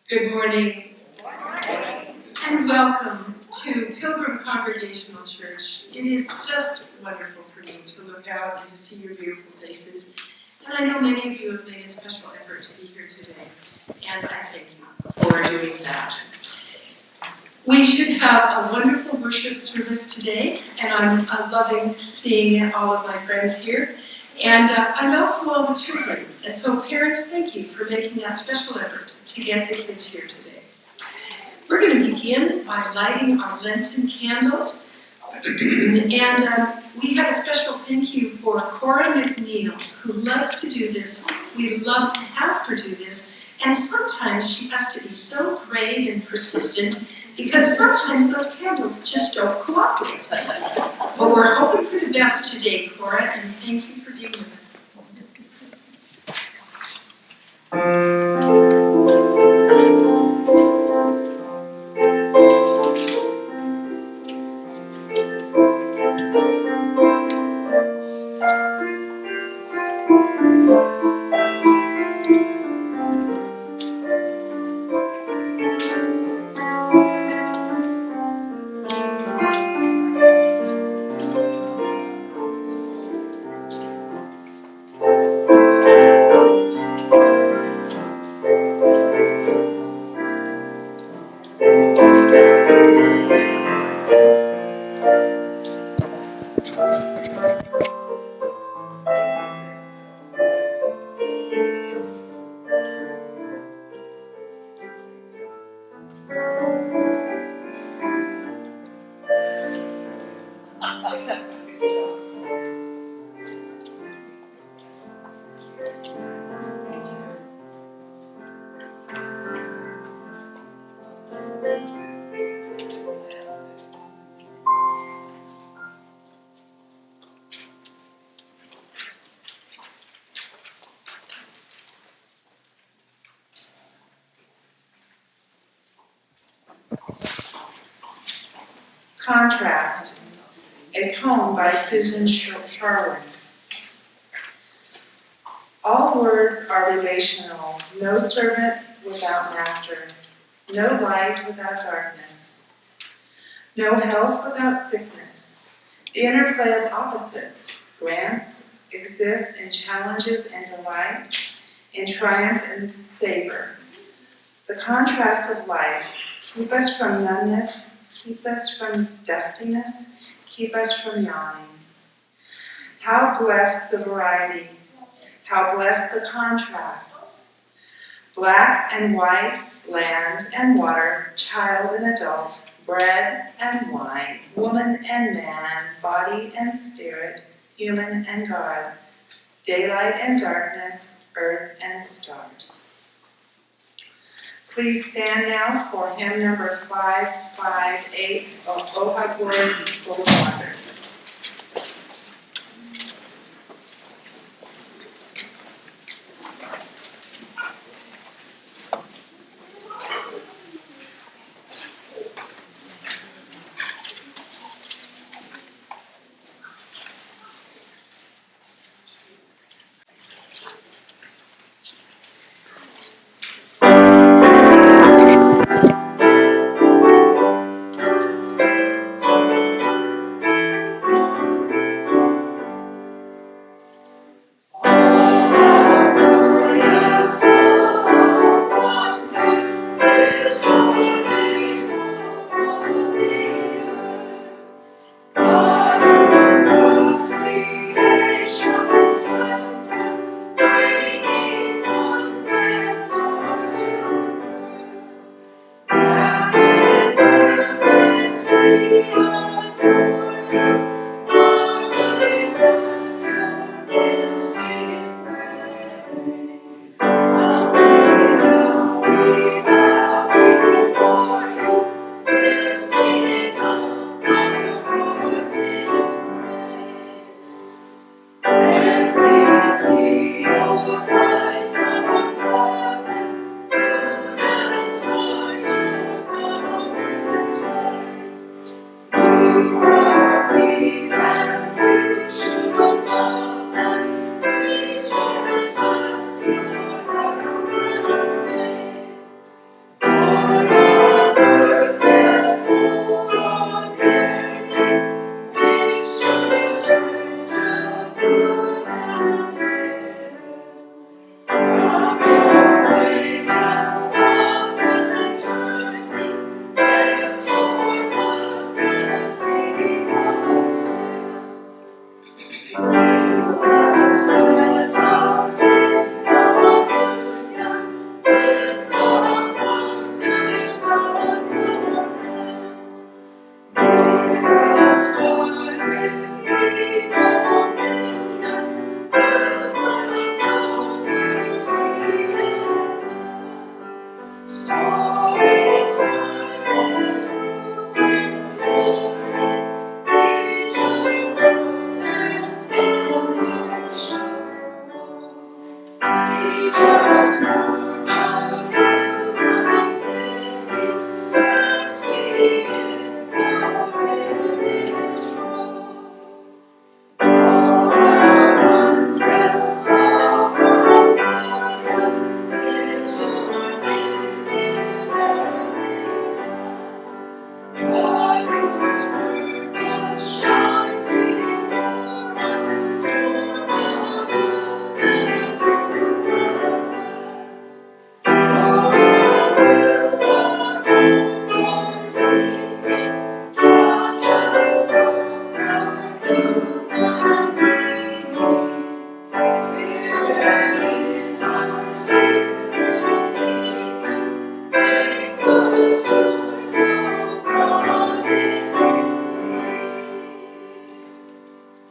Good morning, and welcome to Pilgrim Congregational Church. It is just wonderful for me to look out and to see your beautiful faces. And I know many of you have made a special effort to be here today, and I thank you for doing that. We should have a wonderful worship service today, and I'm loving seeing all of my friends here, and also all the children. And so parents, thank you for making that special effort to get the kids here today. We're going to begin by lighting our Lenten candles, and we have a special thank you for Cora McNeil, who loves to do this. We love to have her do this, and sometimes she has to be so brave and persistent because sometimes those candles just don't cooperate. But we're hoping for the best today, Cora, and thank you for being with us. Contrast, a poem by Susan Sharwin. All words are relational, no servant without master, no light without darkness, no health without sickness. The interplay of opposites, grants, exist in challenges and delight, in triumph and savor. The contrast of life, keep us from numbness, keep us from dustiness, keep us from yawning. How blessed the variety, how blessed the contrasts. Black and white, land and water, child and adult, bread and wine, woman and man, body and spirit, human and God, daylight and darkness, earth and stars. Please stand now for hymn number 558, O How Glorious Full of Wonder.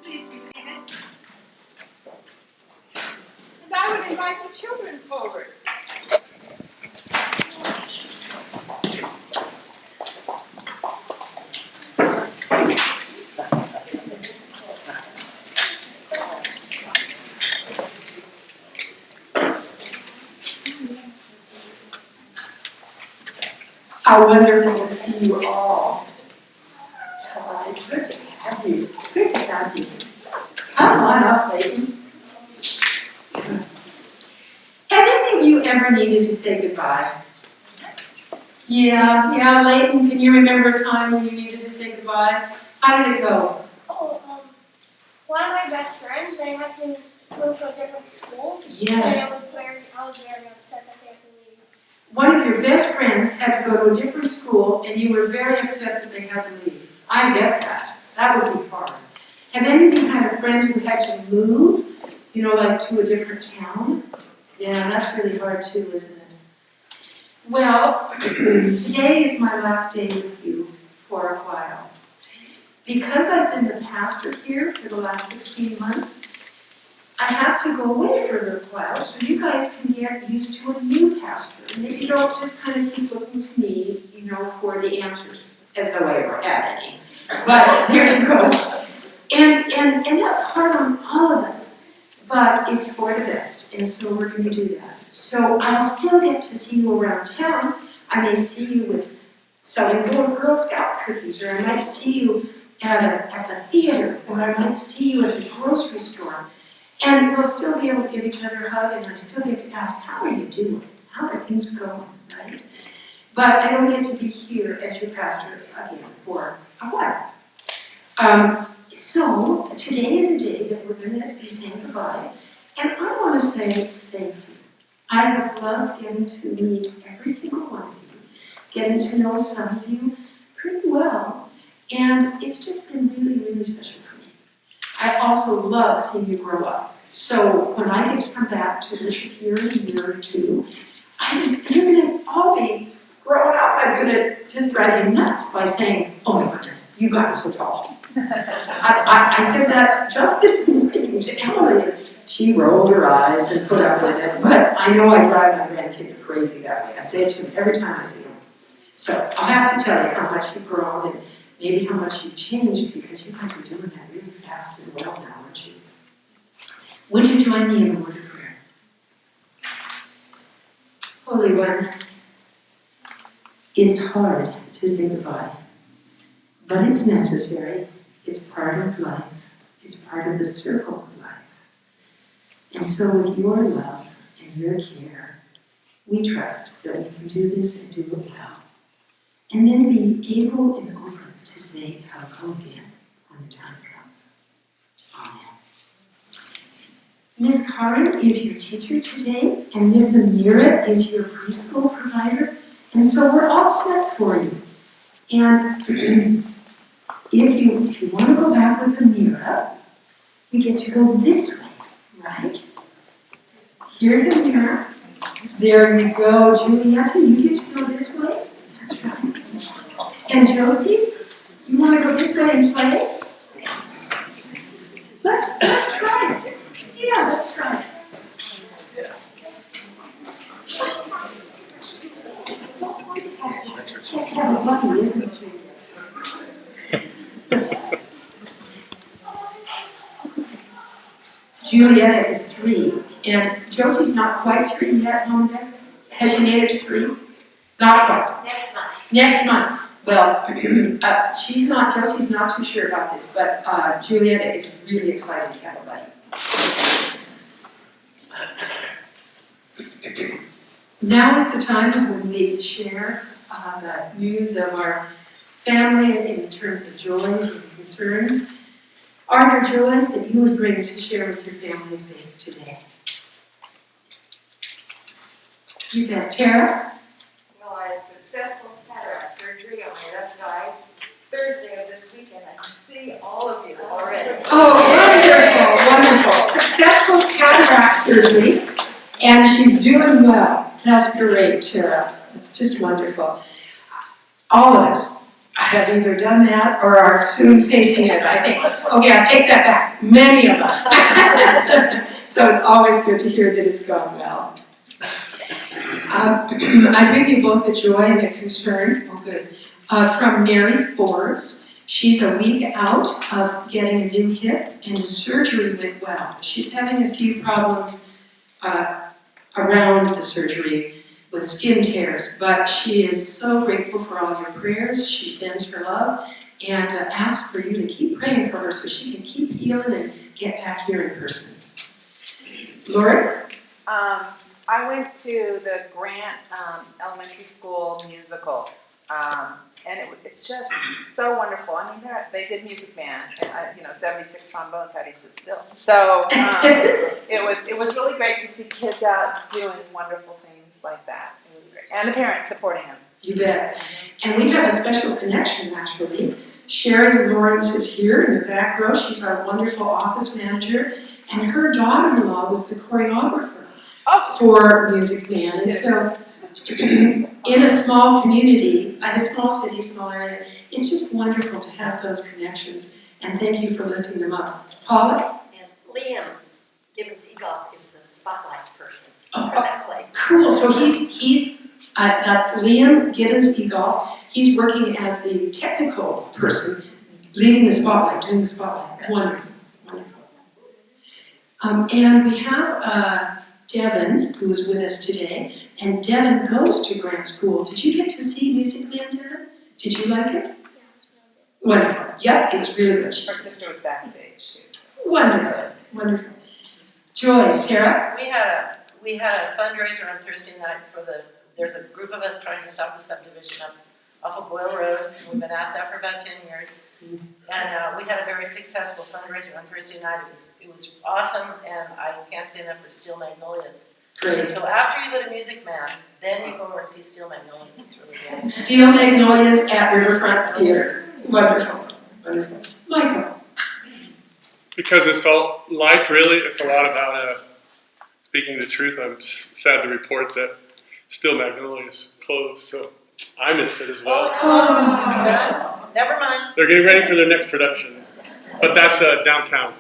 Please be seated. And I would invite the children forward. How wonderful to see you all. It's good to have you. Good to have you. Come on up, ladies. Have any of you ever needed to say goodbye? Yeah, Leighton, can you remember a time when you needed to say goodbye? How did it go? One of my best friends, they had to move to a different school. Yes. And I was very upset that they had to leave. One of your best friends had to go to a different school, and you were very upset that they had to leave. I get that. That would be hard. Have any of you had a friend who had to move, like to a different town? Yeah, that's really hard too, isn't it? Well, today is my last day with you for a while. Because I've been the pastor here for the last 16 months, I have to go away for a little while so you guys can get used to a new pastor. And maybe don't just kind of keep looking to me, for the answers, as though I ever had any. But there you go. And that's hard on all of us. But it's for the best, and so we're going to do that. So I'll still get to see you around town. I may see you with selling little Girl Scout cookies, or I might see you at the theater, or I might see you at the grocery store. And we'll still be able to give each other a hug, and I still get to ask, how are you doing? How are things going, right? But I don't get to be here as your pastor again for a while. So today is a day that we're going to be saying goodbye, and I want to say thank you. I have loved getting to meet every single one of you, getting to know some of you pretty well, and it's just been really, really special for me. I also love seeing you grow up. So when I get to come back to worship here in a year or two, you're going to all be grown up. I'm going to just drive you nuts by saying, oh my goodness, you got so tall. I said that just this morning to Emily. She rolled her eyes and put up with it, but I know I drive my grandkids crazy that way. I say it to them every time I see them. So I'll have to tell you how much you've grown and maybe how much you've changed, because you guys are doing that really fast and well now, aren't you? Would you join me in a word of prayer? Holy One, it's hard to say goodbye, but it's necessary. It's part of life. It's part of the circle of life. And so with your love and your care, we trust that we can do this and do it well. And then be able and open to say, I'll go again when the time comes. Amen. Miss Karen is your teacher today, and Miss Amira is your preschool provider. And so we're all set for you. And if you want to go back with Amira, we get to go this way, right? Here's Amira. There you go, Julietta. You get to go this way. That's right. And Josie, you want to go this way and play? Let's try it. Yeah, let's try it. That's kind of lucky, isn't it? Julietta is 3, and Josie's not quite 3 yet, Mom Dad. Has she made it to 3? Not quite. Next month. Well, Josie's not too sure about this, but Julietta is really excited to have a buddy. Now is the time when we share the news of our family in terms of joys and concerns. Are there joys that you would bring to share with your family of faith today? You bet. Tara? Well, I had successful cataract surgery on my left eye Thursday of this week, and I can see all of you already. Oh, wonderful. Successful cataract surgery, and she's doing well. That's great, Tara. It's just wonderful. All of us, have either done that or are soon facing it. I think, okay, I take that back. Many of us. So it's always good to hear that it's gone well. I bring you both a joy and a concern, from Mary Forbes. She's a week out of getting a new hip, and the surgery went well. She's having a few problems around the surgery with skin tears, but she is so grateful for all your prayers. She sends her love and asks for you to keep praying for her so she can keep healing and get back here in person. Lori? I went to the Grant Elementary School musical, and it's just so wonderful. I mean, they did Music Man, and 76 trombones. How do you sit still? So it was really great to see kids out doing wonderful things like that. It was great, and the parents supporting them. You bet. And we have a special connection, actually. Sherry Lawrence is here in the back row. She's our wonderful office manager, and her daughter-in-law was the choreographer for Music Man. And so, in a small community, in a small city, small area, it's just wonderful to have those connections. And thank you for lifting them up. Paula? And Liam Gibbons-Egoff is the spotlight person for that play. Cool. So he's that's Liam Gibbons-Egoff. He's working as the technical person, leading the spotlight, doing the spotlight. Wonderful, wonderful. And we have Devin, who is with us today, and Devin goes to Grant School. Did you get to see Music Man, Devin? Did you like it? Wonderful. Yep, it was really good. Her sister was backstage too. Wonderful, wonderful. Joy, Sarah? We had a fundraiser on Thursday night there's a group of us trying to stop the subdivision off of Boyle Road. We've been at that for about 10 years. And we had a very successful fundraiser on Thursday night. It was awesome, and I can't say enough for Steel Magnolias. Great. So after you go to Music Man, then you go over and see Steel Magnolias. It's really good. Steel Magnolias at Riverfront Theater. Wonderful, wonderful. Michael? Because it's all life, really. It's a lot about speaking the truth. I'm sad to report that Steel Magnolias closed, so I missed it as well. Oh, it's done. Never mind. They're getting ready for their next production, but that's downtown.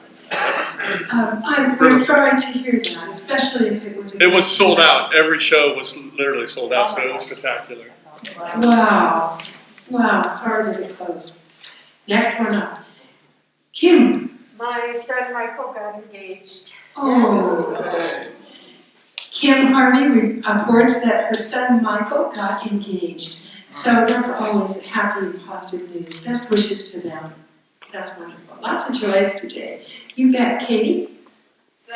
We're sorry to hear that, especially if it was. It was sold out. Every show was literally sold out, so it was spectacular. Wow. Wow, sorry that it closed. Next one up. Kim. My son Michael got engaged. Oh. Kim Harvey reports that her son Michael got engaged. So that's always happy and positive news. Best wishes to them. That's wonderful. Lots of joys today. You bet, Katie. So,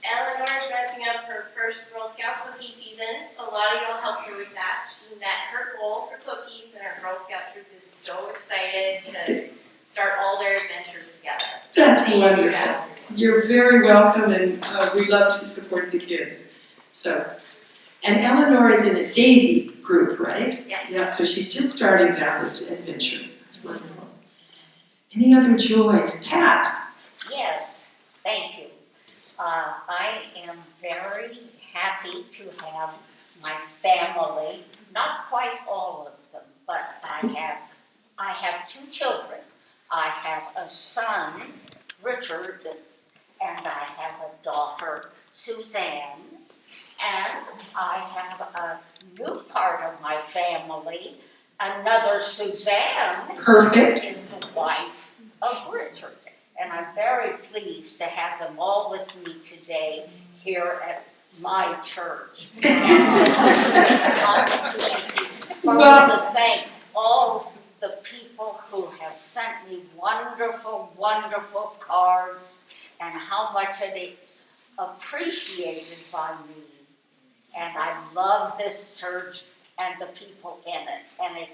Eleanor's wrapping up her first Girl Scout cookie season. A lot of y'all helped her with that. She met her goal for cookies, and her Girl Scout troop is so excited to start all their adventures together. That's wonderful. You're very welcome, and we love to support the kids. So, and Eleanor is in a Daisy group, right? Yes. Yeah, so she's just starting down this adventure. That's wonderful. Any other joys? Pat? Yes, thank you. I am very happy to have my family, not quite all of them, but I have two children. I have a son, Richard, and I have a daughter, Suzanne, and I have a new part of my family, another Suzanne. Perfect. Is the wife of Richard. And I'm very pleased to have them all with me today here at my church. And so this is an opportunity for me to thank all the people who have sent me wonderful, wonderful cards and how much it's appreciated by me. And I love this church and the people in it. And it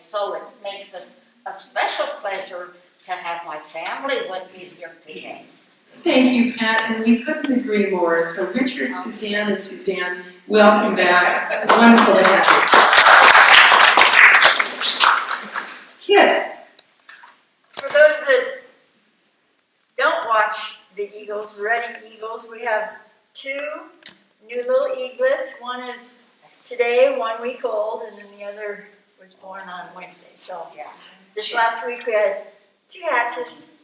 makes it a special pleasure to have my family with me here today. Thank you, Pat, and we couldn't agree more. So Richard, Suzanne, and Suzanne, welcome back. Wonderful to have you. Kid. For those that don't watch the Eagles, the Reading Eagles, we have two new little eaglets. One is today, 1 week old, and then the other was born on Wednesday. So Yeah. this last week we had 2 hatches.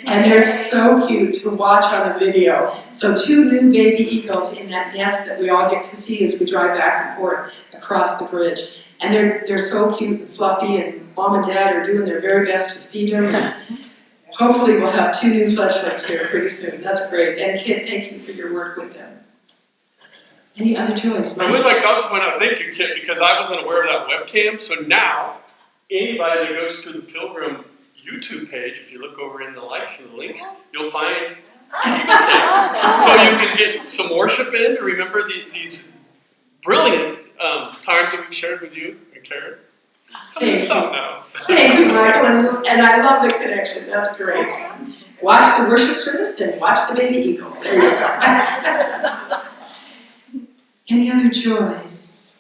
And they're so cute to watch on the video. So 2 new baby eagles in that nest that we all get to see as we drive back and forth across the bridge. And they're so cute and fluffy, and mom and dad are doing their very best to feed them. Hopefully we'll have 2 new fledglings here pretty soon. That's great. And Kit, thank you for your work with them. Any other joys? I would like to also point out, thank you, Kit, because I wasn't aware of that webcam. So now, anybody that goes to the Pilgrim YouTube page, if you look over in the likes and the links, you'll find so you can get some worship in to remember these brilliant times that we've shared with you and Karen. I'm going to stop now. Thank you, Michael, and I love the connection. That's great. Watch the worship service, then watch the baby eagles. There you go. Any other joys?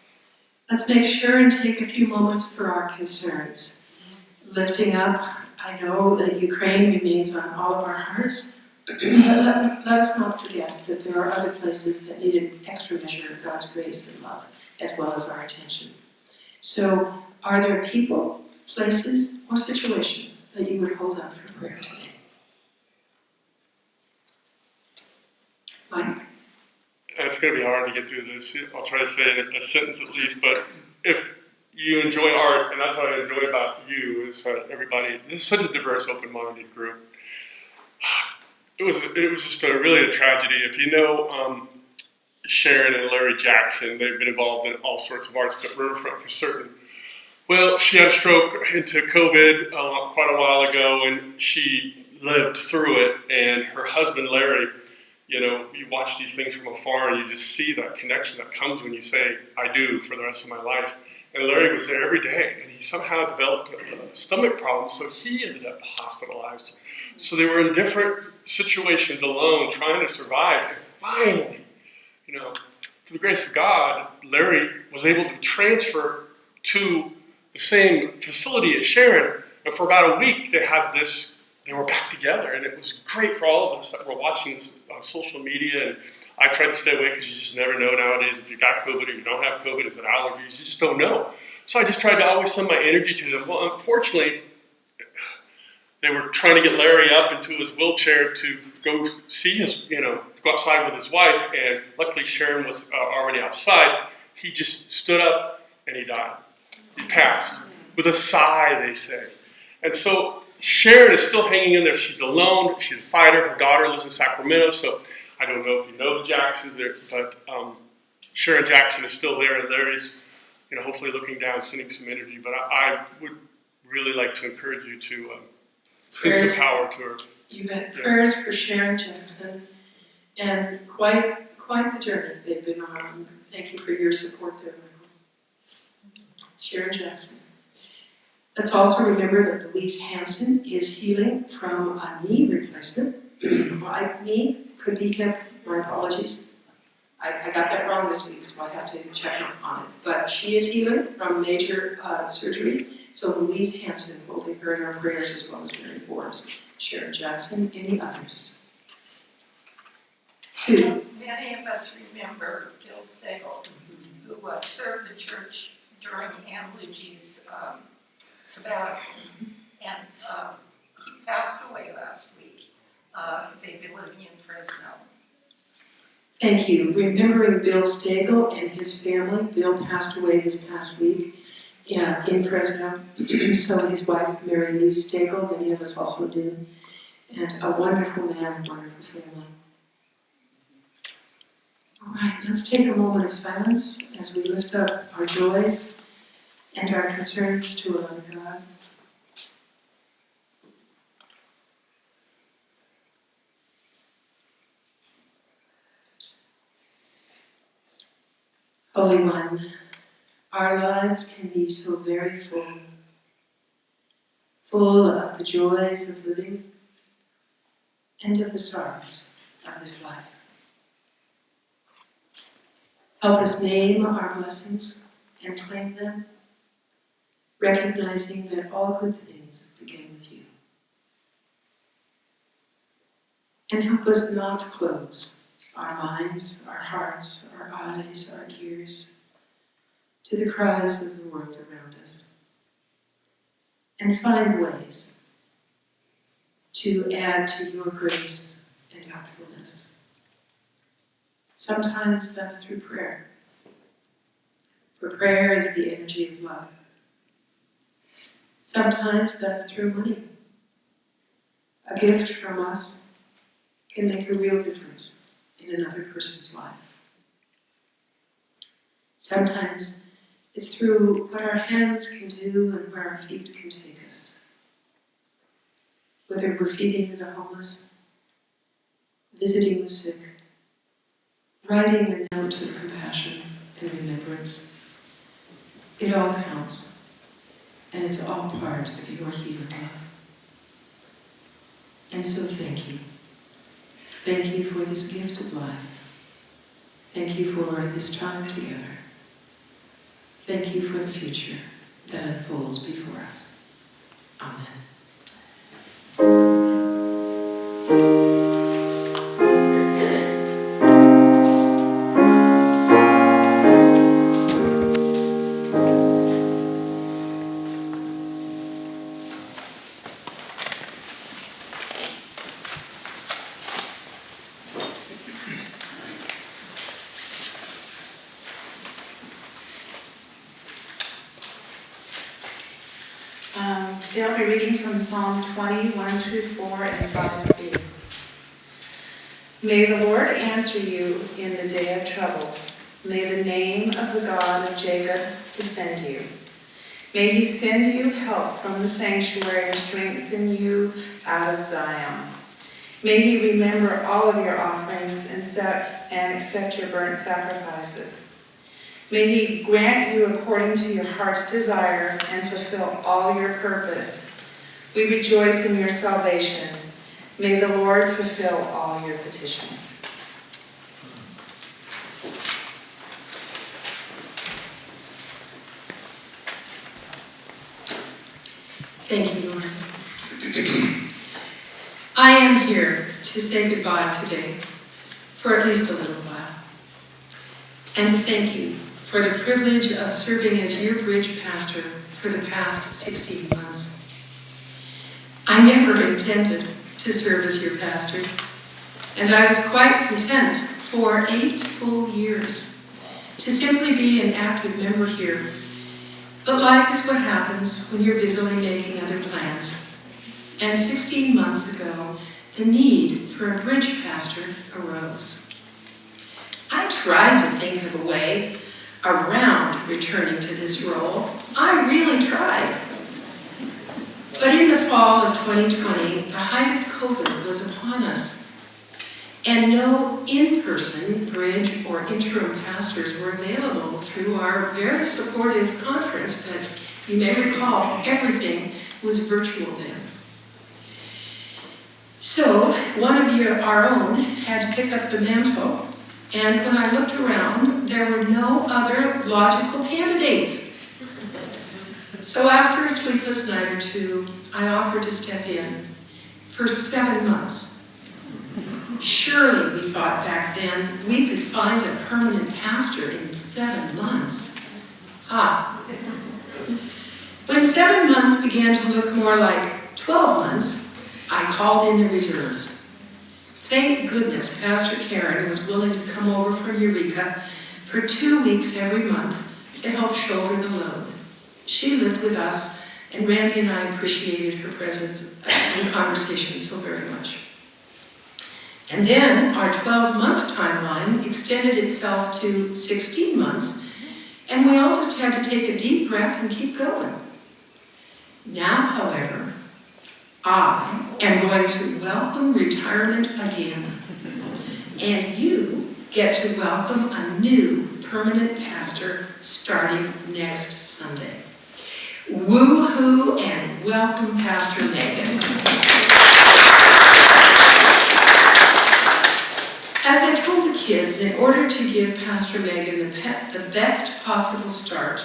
Let's make sure and take a few moments for our concerns. Lifting up, I know that Ukraine remains on all of our hearts, but let us not forget that there are other places that need an extra measure of God's grace and love, as well as our attention. So, are there people, places, or situations that you would hold up for prayer today? Mike? It's going to be hard to get through this. I'll try to say it in a sentence at least, but if you enjoy art, and that's what I enjoy about you, is everybody, this is such a diverse, open-minded group. It was just really a tragedy. If you know Sharon and Larry Jackson, they've been involved in all sorts of arts, but Riverfront for certain. Well, she had a stroke into COVID quite a while ago, and she lived through it, and her husband, Larry, you know, you watch these things from afar, and you just see that connection that comes when you say, I do, for the rest of my life. And Larry was there every day, and he somehow developed a stomach problem, so he ended up hospitalized. So they were in different situations alone, trying to survive. And finally, you know, through the grace of God, Larry was able to transfer to the same facility as Sharon, and for about a week they were back together, and it was great for all of us that were watching this on social media. And I tried to stay away because you just never know nowadays if you got COVID or you don't have COVID. Is it allergies? You just don't know. So I just tried to always send my energy to them. Well, unfortunately, they were trying to get Larry up into his wheelchair to go see go outside with his wife, and luckily Sharon was already outside. He just stood up and he died. He passed with a sigh, they say. And so Sharon is still hanging in there. She's alone. She's a fighter. Her daughter lives in Sacramento, so I don't know if you know the Jacksons there, but Sharon Jackson is still there, and Larry's, hopefully looking down, sending some energy. But I would really like to encourage you to send some power to her. You bet. Prayers for Sharon Jackson, and quite the journey they've been on. Thank you for your support there, Michael. Sharon Jackson. Let's also remember that Louise Hanson is healing from a knee replacement. My knee could be hip. My apologies. I got that wrong this week, so I have to check on it. But she is healing from major surgery. So Louise Hanson, holding her in our prayers, as well as Mary Forbes. Sharon Jackson, any others? Sue. Many of us remember Bill Stagel, who served the church during Ann Lucci's sabbatical, and he passed away last week. They've been living in Fresno. Thank you. Remembering Bill Stagel and his family. Bill passed away this past week in Fresno. So his wife, Mary Lee Stagel, many of us also do. And a wonderful man, wonderful family. All right, let's take a moment of silence as we lift up our joys and our concerns to a loving God. Holy One, our lives can be so very full of the joys of living and of the sorrows of this life. Help us name our blessings and claim them, recognizing that all good things begin with you. And help us not close our minds, our hearts, our eyes, our ears to the cries of the world around us, and find ways to add to your grace and helpfulness. Sometimes that's through prayer, for prayer is the energy of love. Sometimes that's through money. A gift from us can make a real difference in another person's life. Sometimes it's through what our hands can do and where our feet can take us. Whether we're feeding the homeless, visiting the sick, writing a note of compassion and remembrance, it all counts, and it's all part of your healing love. And so thank you. Thank you for this gift of life. Thank you for this time together. Thank you for the future that unfolds before us. Amen. Today I'll be reading from Psalm 20, 1 through 4 and 5b. May the Lord answer you in the day of trouble. May the name of the God of Jacob defend you. May he send you help from the sanctuary and strengthen you out of Zion. May he remember all of your offerings and accept your burnt sacrifices. May he grant you according to your heart's desire and fulfill all your purpose. We rejoice in your salvation. May the Lord fulfill all your petitions. Thank you, Lord. I am here to say goodbye today, for at least a little while, and to thank you for the privilege of serving as your bridge pastor for the past 16 months. I never intended to serve as your pastor, and I was quite content for 8 full years to simply be an active member here. But life is what happens when you're busily making other plans. And 16 months ago, the need for a bridge pastor arose. I tried to think of a way around returning to this role. I really tried. But in the fall of 2020, the height of COVID was upon us, and no in-person bridge or interim pastors were available through our very supportive conference, but you may recall everything was virtual then. So one of our own had to pick up the mantle, and when I looked around, there were no other logical candidates. So after a sleepless night or two, I offered to step in for 7 months. Surely, we thought back then, we could find a permanent pastor in 7 months. When 7 months began to look more like 12 months, I called in the reserves. Thank goodness Pastor Karen was willing to come over from Eureka for 2 weeks every month to help shoulder the load. She lived with us, and Randy and I appreciated her presence in conversation so very much. And then our 12-month timeline extended itself to 16 months, and we all just had to take a deep breath and keep going. Now, however, I am going to welcome retirement again, and you get to welcome a new permanent pastor starting next Sunday. Woo-hoo and welcome Pastor Megan. As I told the kids, in order to give Pastor Megan the best possible start,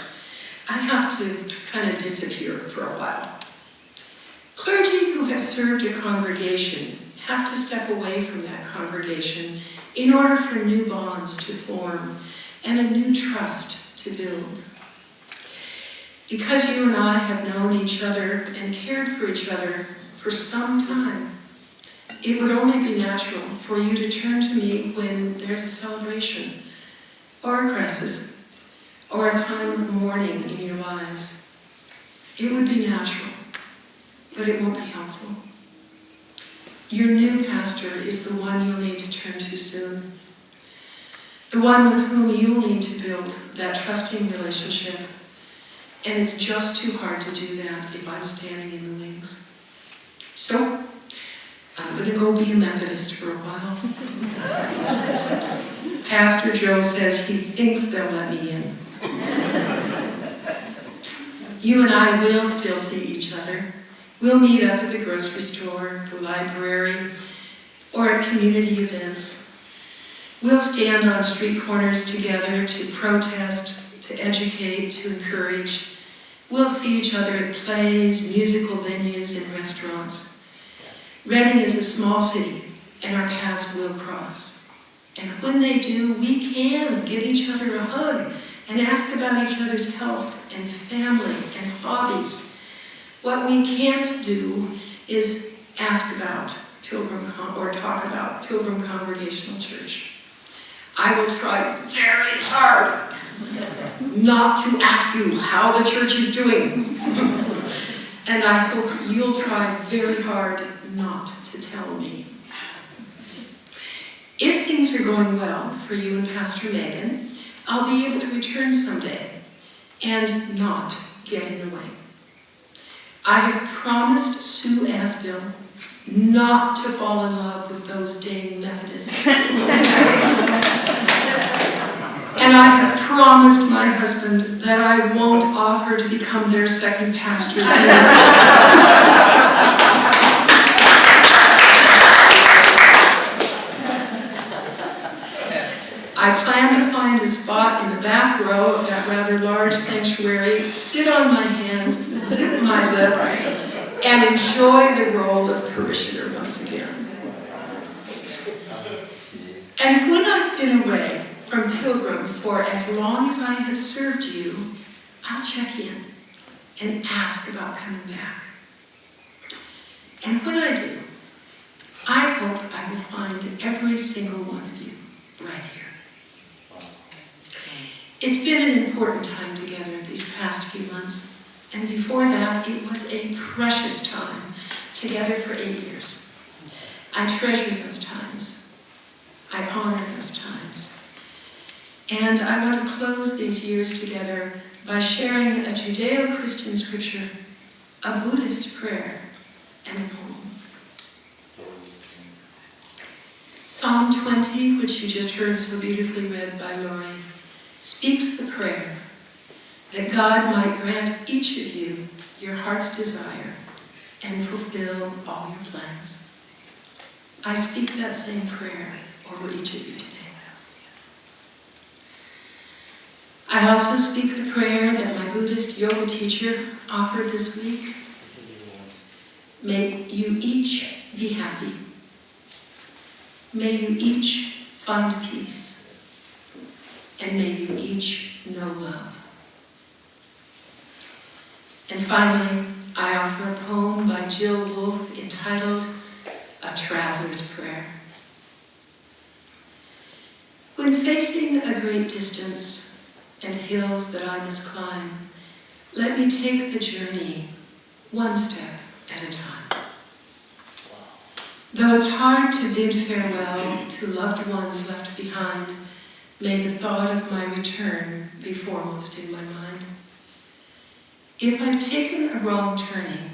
I have to kind of disappear for a while. Clergy who have served a congregation have to step away from that congregation in order for new bonds to form and a new trust to build. Because you and I have known each other and cared for each other for some time, it would only be natural for you to turn to me when there's a celebration, or a crisis, or a time of mourning in your lives. It would be natural, but it won't be helpful. Your new pastor is the one you'll need to turn to soon. The one with whom you'll need to build that trusting relationship. And it's just too hard to do that if I'm standing in the wings. So, I'm going to go be a Methodist for a while. Pastor Joe says he thinks they'll let me in. You and I will still see each other. We'll meet up at the grocery store, the library, or at community events. We'll stand on street corners together to protest, to educate, to encourage. We'll see each other at plays, musical venues, and restaurants. Reading is a small city, and our paths will cross. And when they do, we can give each other a hug and ask about each other's health and family and hobbies. What we can't do is ask about or talk about Pilgrim Congregational Church. I will try very hard not to ask you how the church is doing. And I hope you'll try very hard not to tell me. If things are going well for you and Pastor Megan, I'll be able to return someday and not get in the way. I have promised Sue Asbill not to fall in love with those dang Methodists. And I have promised my husband that I won't offer to become their second pastor. I plan to find a spot in the back row of that rather large sanctuary, sit on my hands, zip my lip, and enjoy the role of parishioner once again. And when I've been away from Pilgrim for as long as I have served you, I'll check in and ask about coming back. And when I do, I hope I will find every single one of you right here. It's been an important time together these past few months, and before that, it was a precious time together for 8 years. I treasure those times. I honor those times. And I want to close these years together by sharing a Judeo-Christian scripture, a Buddhist prayer, and a poem. Psalm 20, which you just heard so beautifully read by Lori, speaks the prayer that God might grant each of you your heart's desire and fulfill all your plans. I speak that same prayer over each of you today. I also speak the prayer that my Buddhist yoga teacher offered this week. May you each be happy. May you each find peace. And may you each know love. And finally, I offer a poem by Jill Wolfe entitled A Traveler's Prayer. When facing a great distance and hills that I must climb, let me take the journey one step at a time. Though it's hard to bid farewell to loved ones left behind, may the thought of my return be foremost in my mind. If I've taken a wrong turning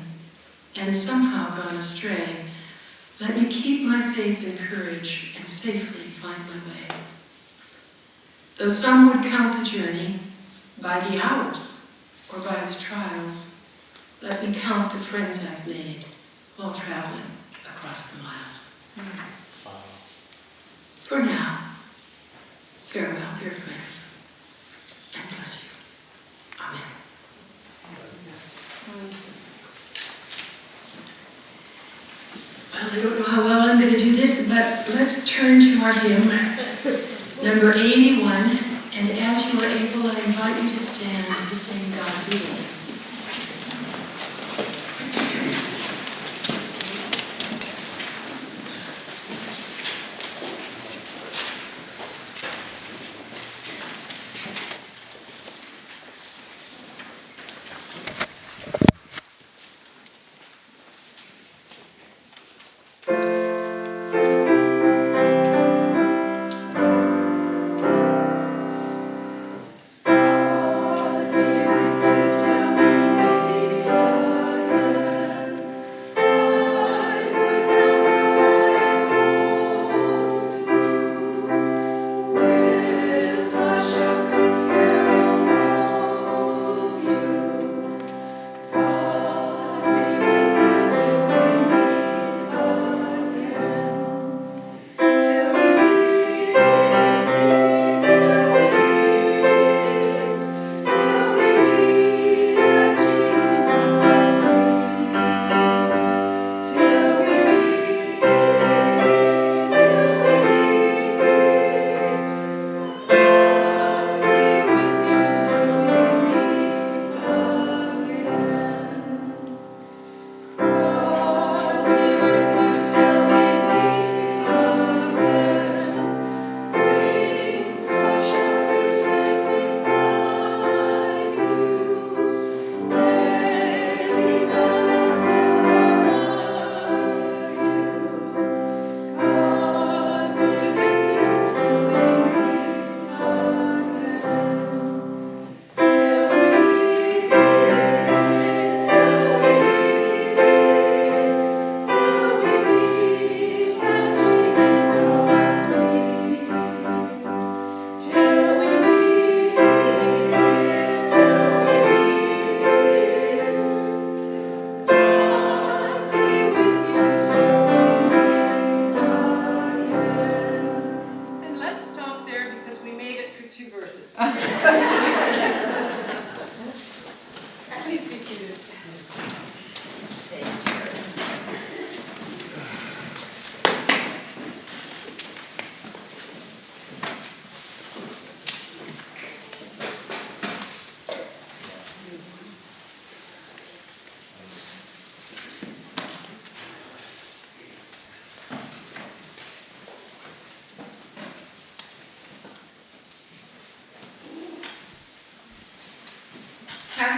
and somehow gone astray, let me keep my faith and courage and safely find my way. Though some would count the journey by the hours or by its trials, let me count the friends I've made while traveling across the miles. For now, farewell, dear friends, and bless you. Amen. Well, I don't know how well I'm going to do this, but let's turn to our hymn, number 81, and as you are able, I invite you to stand to sing God Be.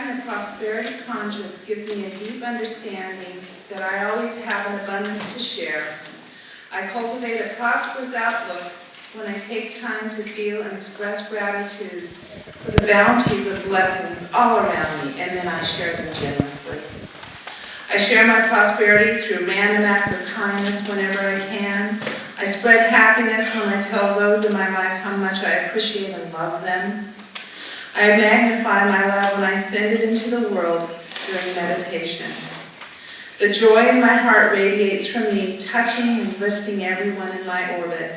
having a prosperity conscience gives me a deep understanding that I always have an abundance to share. I cultivate a prosperous outlook when I take time to feel and express gratitude for the bounties of blessings all around me, and then I share them generously. I share my prosperity through random acts of kindness whenever I can. I spread happiness when I tell those in my life how much I appreciate and love them. I magnify my love when I send it into the world during meditation. The joy in my heart radiates from me, touching and lifting everyone in my orbit.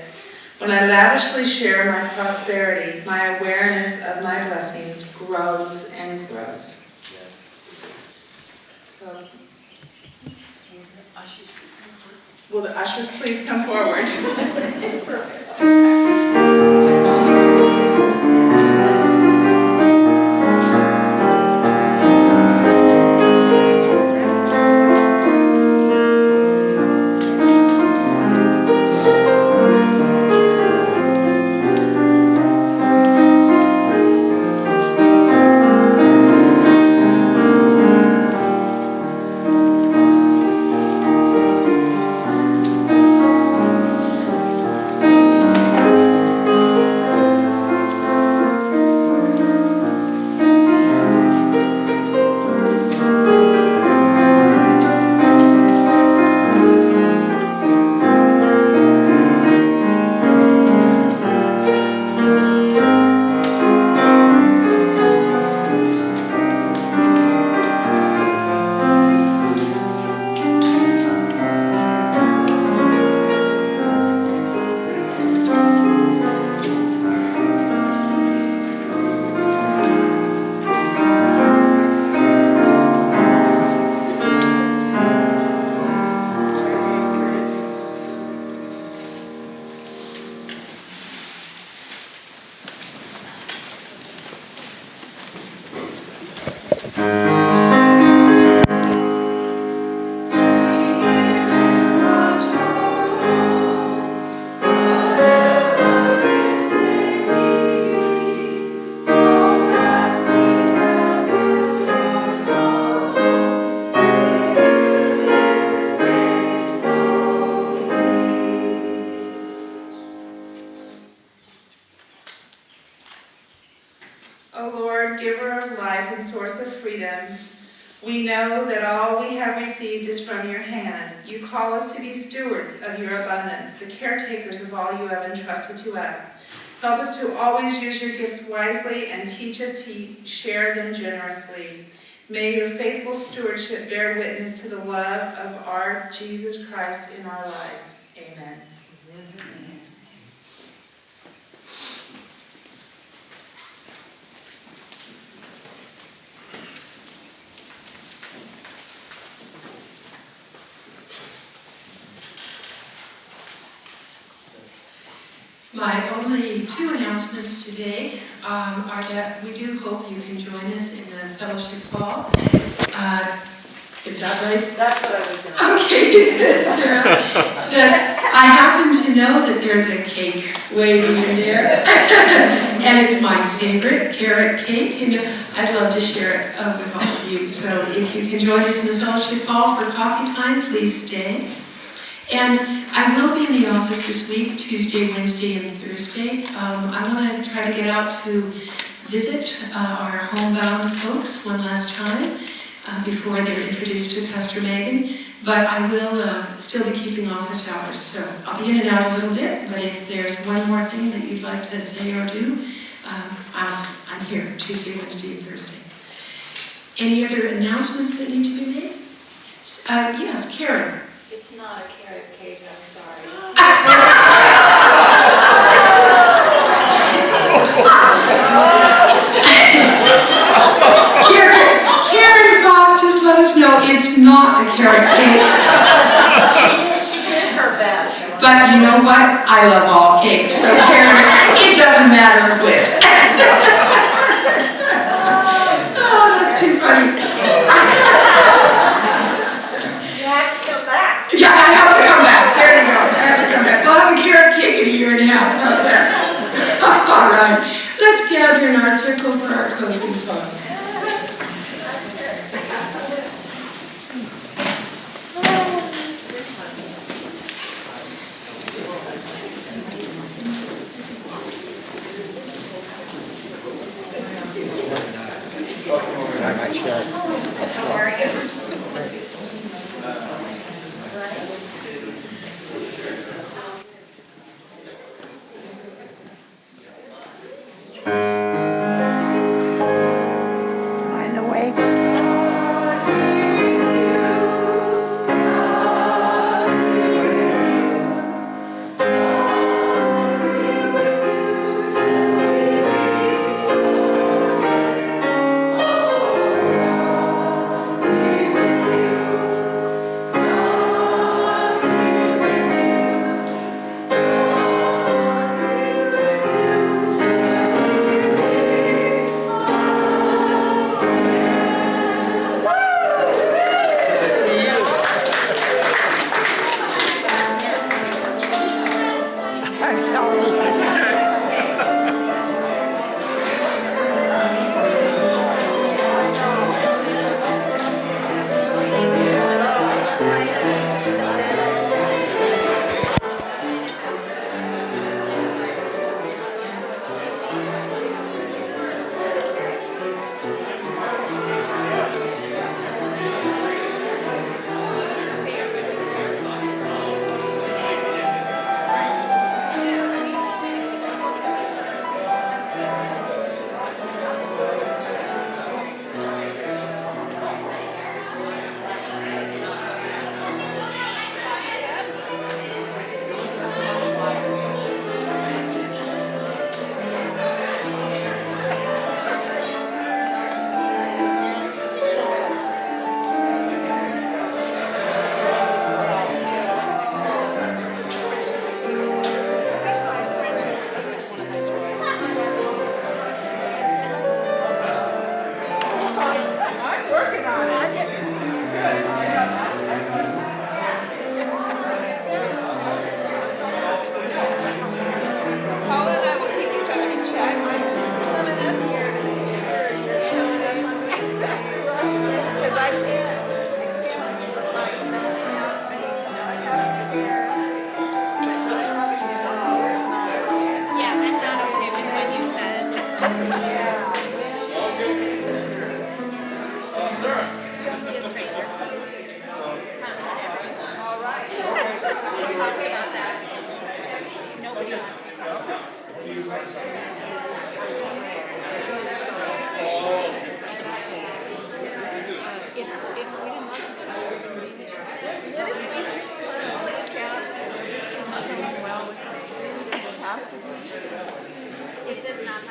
When I lavishly share my prosperity, my awareness of my blessings grows and grows. So, will the ushers please come forward? Perfect. We know that all we have received is from your hand. You call us to be stewards of your abundance, the caretakers of all you have entrusted to us. Help us to always use your gifts wisely and teach us to share them generously. May your faithful stewardship bear witness to the love of our Jesus Christ in our lives. Amen. My only two announcements today are that we do hope you can join us in the fellowship hall. Is that right? That's what I was going to Okay, good, Sarah. I happen to know that there's a cake waiting in there, and it's my favorite, carrot cake, and I'd love to share it with all of you. So if you can join us in the fellowship hall for coffee time, please stay. And I will be in the office this week, Tuesday, Wednesday, and Thursday. I want to try to get out to visit our homebound folks one last time before they're introduced to Pastor Megan. But I will still be keeping office hours, so I'll be in and out a little bit. But if there's one more thing that you'd like to say or do, I'm here Tuesday, Wednesday, and Thursday. Any other announcements that need to be made? Yes, Karen. It's not a carrot cake, I'm sorry. Karen Foss just let us know it's not a carrot cake. She did her best. But you know what? I love all cakes, so Karen, it doesn't matter which. Oh, that's too funny. Yeah, I have to come back. There you go. I have to come back. I'll have a carrot cake in a year and a half. How's that? All right. Let's gather in our circle for our closing song. I'm sorry.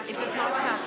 It does not